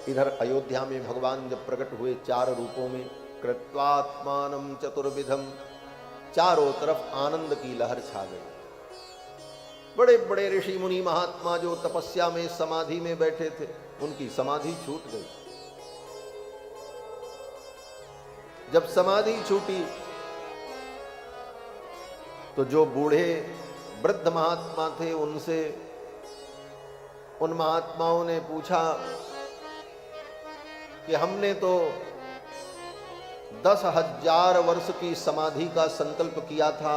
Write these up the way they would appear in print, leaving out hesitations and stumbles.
इधर अयोध्या में भगवान जब प्रकट हुए 4 रूपों में, कृत्वात्मानं चतुर्विधम, चारों तरफ आनंद की लहर छा गई। बड़े बड़े ऋषि मुनि महात्मा जो तपस्या में समाधि में बैठे थे, उनकी समाधि छूट गई। जब समाधि छूटी तो जो बूढ़े वृद्ध महात्मा थे, उनसे उन महात्माओं ने पूछा कि हमने तो 10,000 वर्ष की समाधि का संकल्प किया था,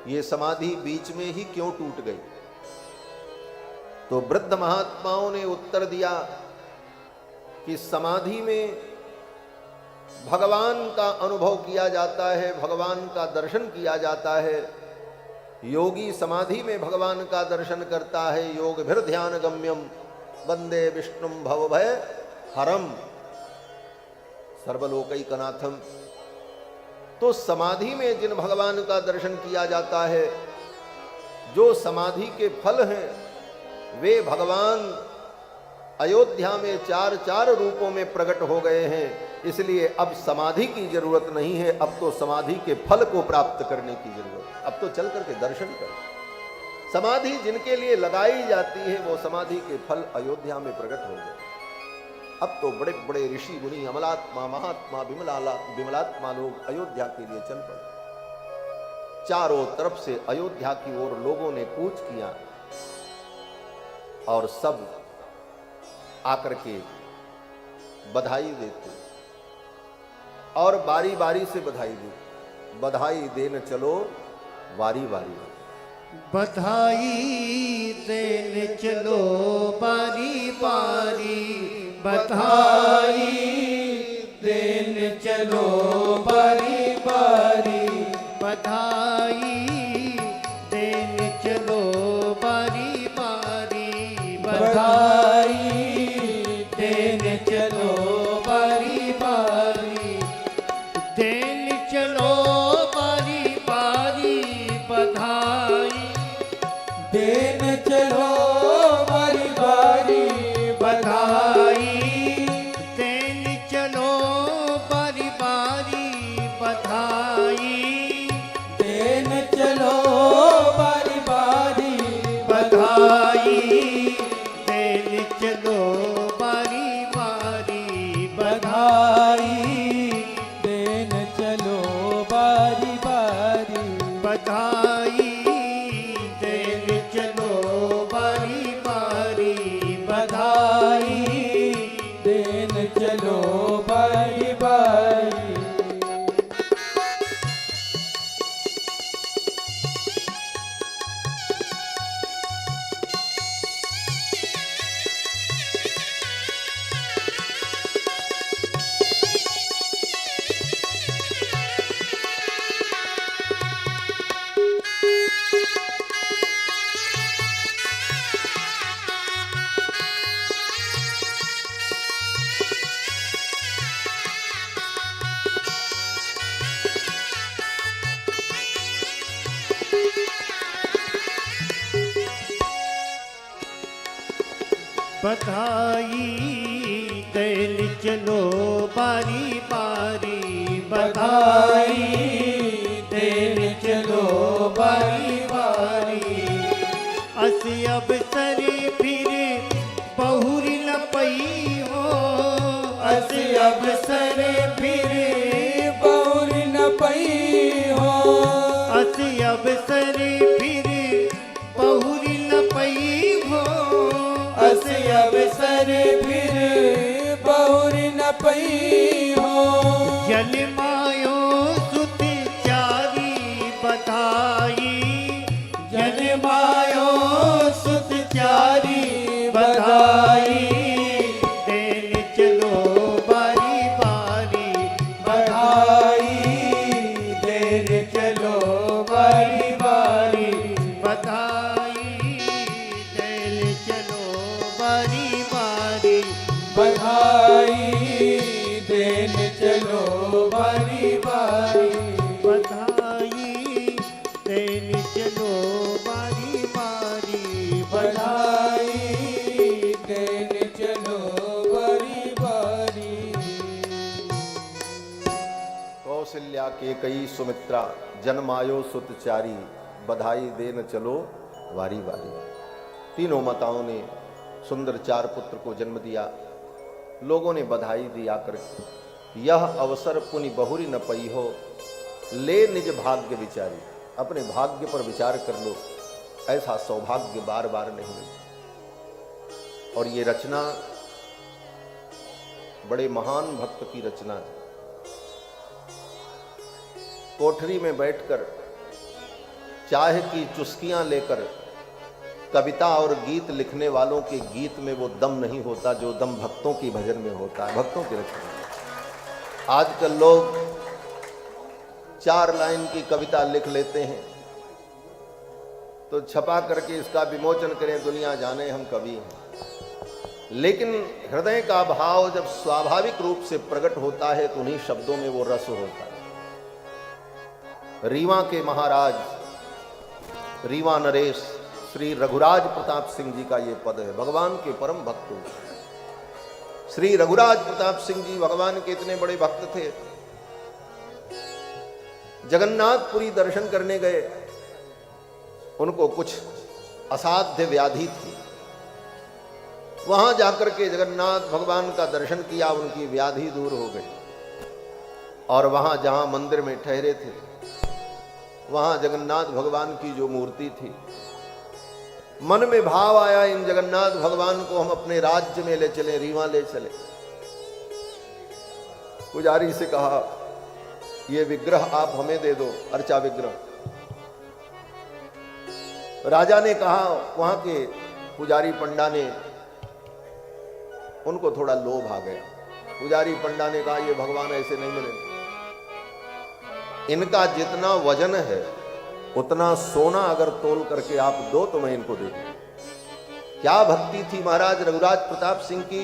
ये समाधि बीच में ही क्यों टूट गई? तो वृद्ध महात्माओं ने उत्तर दिया कि समाधि में भगवान का अनुभव किया जाता है, भगवान का दर्शन किया जाता है। योगी समाधि में भगवान का दर्शन करता है। योग भीर ध्यान गम्यम वंदे विष्णुम भवभय हरम सर्वलोकैकनाथम। तो समाधि में जिन भगवान का दर्शन किया जाता है, जो समाधि के फल हैं, वे भगवान अयोध्या में 4 रूपों में प्रकट हो गए हैं। इसलिए अब समाधि की जरूरत नहीं है, अब तो समाधि के फल को प्राप्त करने की जरूरत है। अब तो चल करके दर्शन कर। समाधि जिनके लिए लगाई जाती है, वो समाधि के फल अयोध्या में प्रकट हो गए। अब तो बड़े बड़े ऋषि मुनि, अमलात्मा, महात्मा, विमलात्मा लोग अयोध्या के लिए चल पड़े। चारों तरफ से अयोध्या की ओर लोगों ने कूच किया और सब आकर के बधाई देते और बारी बारी से बधाई देते। बधाई देन चलो वारी वारी, बधाई देने चलो बारी बारी, बधाई देने चलो बारी बारी, बधाई देने चलो बारी बारी, बधाई देने चलो बारी बारी, देने चलो बारी बारी, बधाई देने चलो बारी बारी, बधाई देने चलो बारी बारी, बधाई देने चलो बारी बारी, बधाई देने चलो बारी बारी, बधाई देने चलो बारी बारी, बधाई देने चलो बारी बारी, बधाई देने चलो बारी बारी। बधाई देने चलो बारी बारी, बधाई देने चलो बारी बारी, असी अवसर फिर बहुरी न पई हो, असी अवसर फिर बहुरी न पई हो, असी अवसर फिर बहुरी न पई हो, असी अवसर फिर बहुरी न पई हो, जल मायो सुत चारी बधाई, जल मायो सुत चारी बधाई, देने चलो बारी बारी, बधाई देने चलो बारी बारी, बधाई देने चलो बारी बारी, बधाई देने चलो बारी बारी, बधाई देने चलो बारी बारी, बधाई देने चलो के कई सुमित्रा, जन्मायो सुत चारी, बधाई देन चलो वारी वारी। तीनों माताओं ने सुंदर 4 पुत्र को जन्म दिया। लोगों ने बधाई दी आकर, यह अवसर पुनि बहुरी न पई हो, ले निज भाग्य विचारी। अपने भाग्य पर विचार कर लो, ऐसा सौभाग्य बार बार नहीं मिलता। और ये रचना बड़े महान भक्त की रचना है। कोठरी में बैठकर चाय की चुस्कियां लेकर कविता और गीत लिखने वालों के गीत में वो दम नहीं होता जो दम भक्तों की भजन में होता है, भक्तों की रचना में। आजकल लोग 4 लाइन की कविता लिख लेते हैं तो छपा करके इसका विमोचन करें, दुनिया जाने हम कवि हैं। लेकिन हृदय का भाव जब स्वाभाविक रूप से प्रकट होता है तो उन्हीं शब्दों में वो रस होता है। रीवा के महाराज, रीवा नरेश श्री रघुराज प्रताप सिंह जी का ये पद है। भगवान के परम भक्त श्री रघुराज प्रताप सिंह जी भगवान के इतने बड़े भक्त थे। जगन्नाथपुरी दर्शन करने गए, उनको कुछ असाध्य व्याधि थी। वहां जाकर के जगन्नाथ भगवान का दर्शन किया, उनकी व्याधि दूर हो गई। और वहां जहां मंदिर में ठहरे थे, वहां जगन्नाथ भगवान की जो मूर्ति थी, मन में भाव आया इन जगन्नाथ भगवान को हम अपने राज्य में ले चले, रीवा ले चले। पुजारी से कहा, ये विग्रह आप हमें दे दो, अर्चा विग्रह। राजा ने कहा, वहां के पुजारी पंडा ने, उनको थोड़ा लोभ आ गया। पुजारी पंडा ने कहा, ये भगवान ऐसे नहीं मिलेंगे, इनका जितना वजन है उतना सोना अगर तोल करके आप दो तो मैं इनको दे दूं। क्या भक्ति थी महाराज रघुराज प्रताप सिंह की।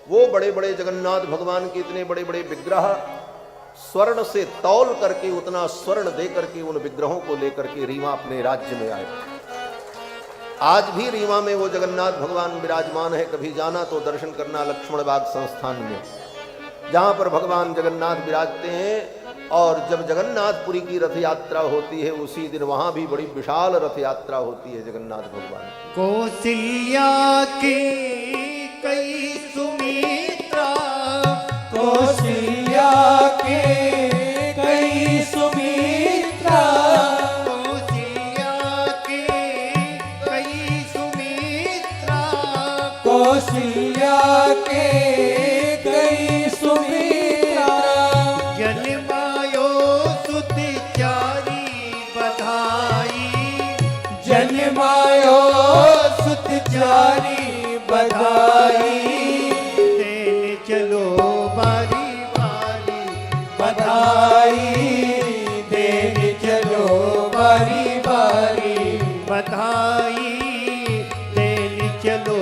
वो बड़े बड़े जगन्नाथ भगवान के इतने बड़े बड़े विग्रह स्वर्ण से तौल करके, उतना स्वर्ण दे करके उन विग्रहों को लेकर के रीवा अपने राज्य में आए। आज भी रीवा में वो जगन्नाथ भगवान विराजमान है। कभी जाना तो दर्शन करना लक्ष्मण बाग संस्थान में, जहां पर भगवान जगन्नाथ विराजते हैं। और जब जगन्नाथपुरी की रथ यात्रा होती है, उसी दिन वहां भी बड़ी विशाल रथ यात्रा होती है जगन्नाथ भगवान की। कौशल्या के कई सुमित्रा, कौशल्या के कई सुमित्रा, कौशल्या के कई सुमित्रा, कौशल्या के कई सुमित्रा, जन्मायो सुत चारी, बधाई जन्मायो सुत चारी, बधाई देने चलो बारी बारी, बधाई देने चलो बारी बारी, बधाई देने चलो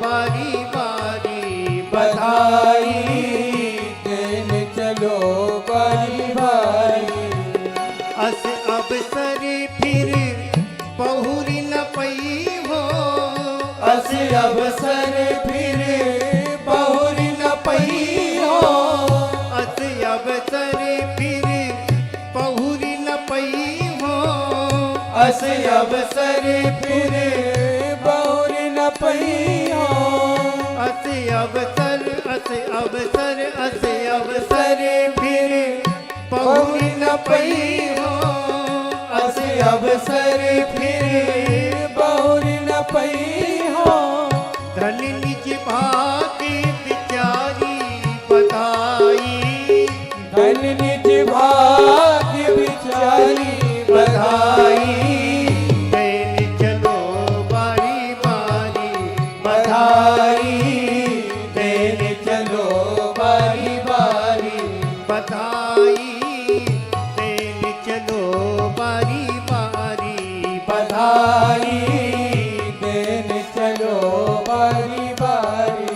बारी बारी, बधाई देने चलो बारी बारी। अस अवसर फिर बहुरी न पई हो, अस अवसर फिर बहुरी न पई हो, अस अवसर फिर बहुरी न पई हो, अस अवसर फिर बहुरी न पई हो, अस अवसर अस अवसर अस अवसर फिर बहुरी न पई हो, अस अवसर फिर बहुरी न पई हो, धन निज भाग्य विचारी, बधाई धन निज भाग्य विचारी, बधाई देने चलो बारी बारी, बधाई देने चलो बारी बारी, बधाई देने चलो बारी बारी, बधाई देने चलो बारी बारी।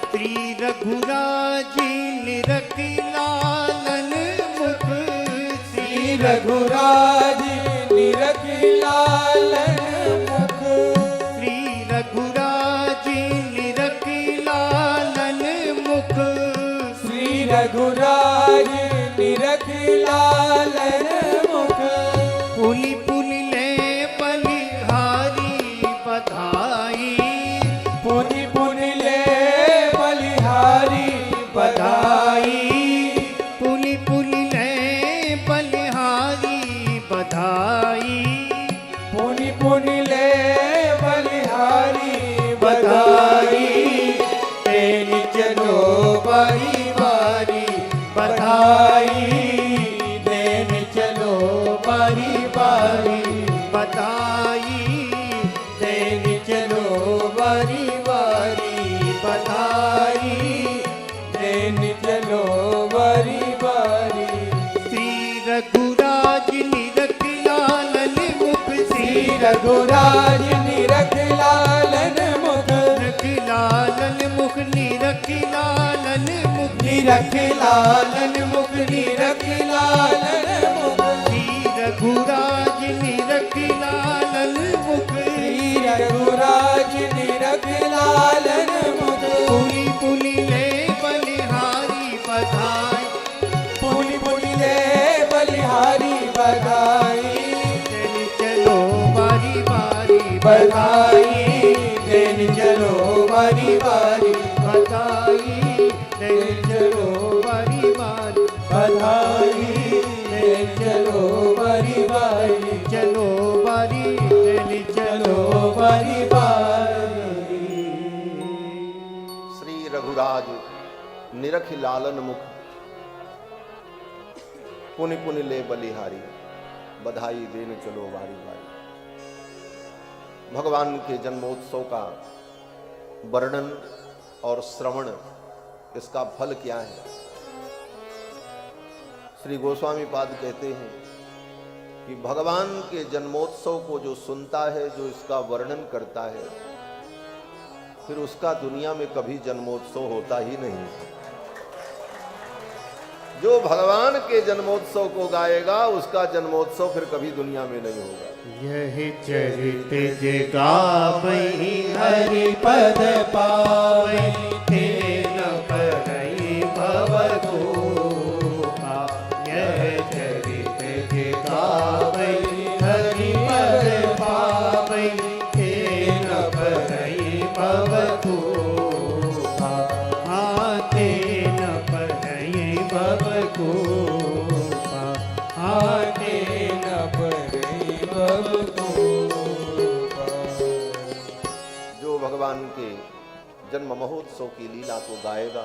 श्री रघुराजी निरख लालन मुख, श्री रघुराज निरख लालन मुख, श्री रघुराजी निरख लालन मुख, श्री रघुराज निरख लालन मुख पुनि पुनि ले बलिहारी बधाई पुनि पुनि ले बलिहारी बधाई पुनि पुनि ले बलिहारी बधाई पुनि पुनि ले बलिहारी बधाई तेरी चलो बारी बारी बधाई देने चलो बारी बारी बधाई देने चलो बारी बारी बधाई देने चलो बारी बारी श्री रघुराज निरख लालन मुख श्री रघुराज निरख लालन मुख निरख लालन मुख निरख लालन मुख निरख लालन मुख निरख लालन मुख श्री रघुराज निरख लालन मुख श्री रघुराज निरख लालन मुख पुनि पुनि ले बलिहारी बधाई पुनि पुनि ले बलिहारी बधाई चल चलो बारी बारी बधाई देन चलो बारी बारी बधाई चल चलो बारी बारी बधाई देन चलो बारी बारी चलो बारी चल चलो बारी बारी श्री रघुराज निरख लालन मुख पुनि पुनि ले बलिहारी बधाई देने चलो बारी बारी। भगवान के जन्मोत्सव का वर्णन और श्रवण, इसका फल क्या है? श्री गोस्वामी पाद कहते हैं कि भगवान के जन्मोत्सव को जो सुनता है, जो इसका वर्णन करता है, फिर उसका दुनिया में कभी जन्मोत्सव होता ही नहीं। जो भगवान के जन्मोत्सव को गाएगा, उसका जन्मोत्सव फिर कभी दुनिया में नहीं होगा। यह चरित जगावई हरि पद पावै ते न परई भव दूहा। यह चरित जगावई हरि पद पावई ते न परई भव दूहा। हाँ ते न परई भव दूहा। हाँ ते न परै भव दूहा। जो भगवान के जन्म महोत्सव की लीला को गाएगा,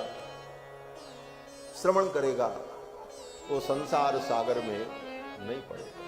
श्रवण करेगा, वो संसार सागर में नहीं पड़ेगा।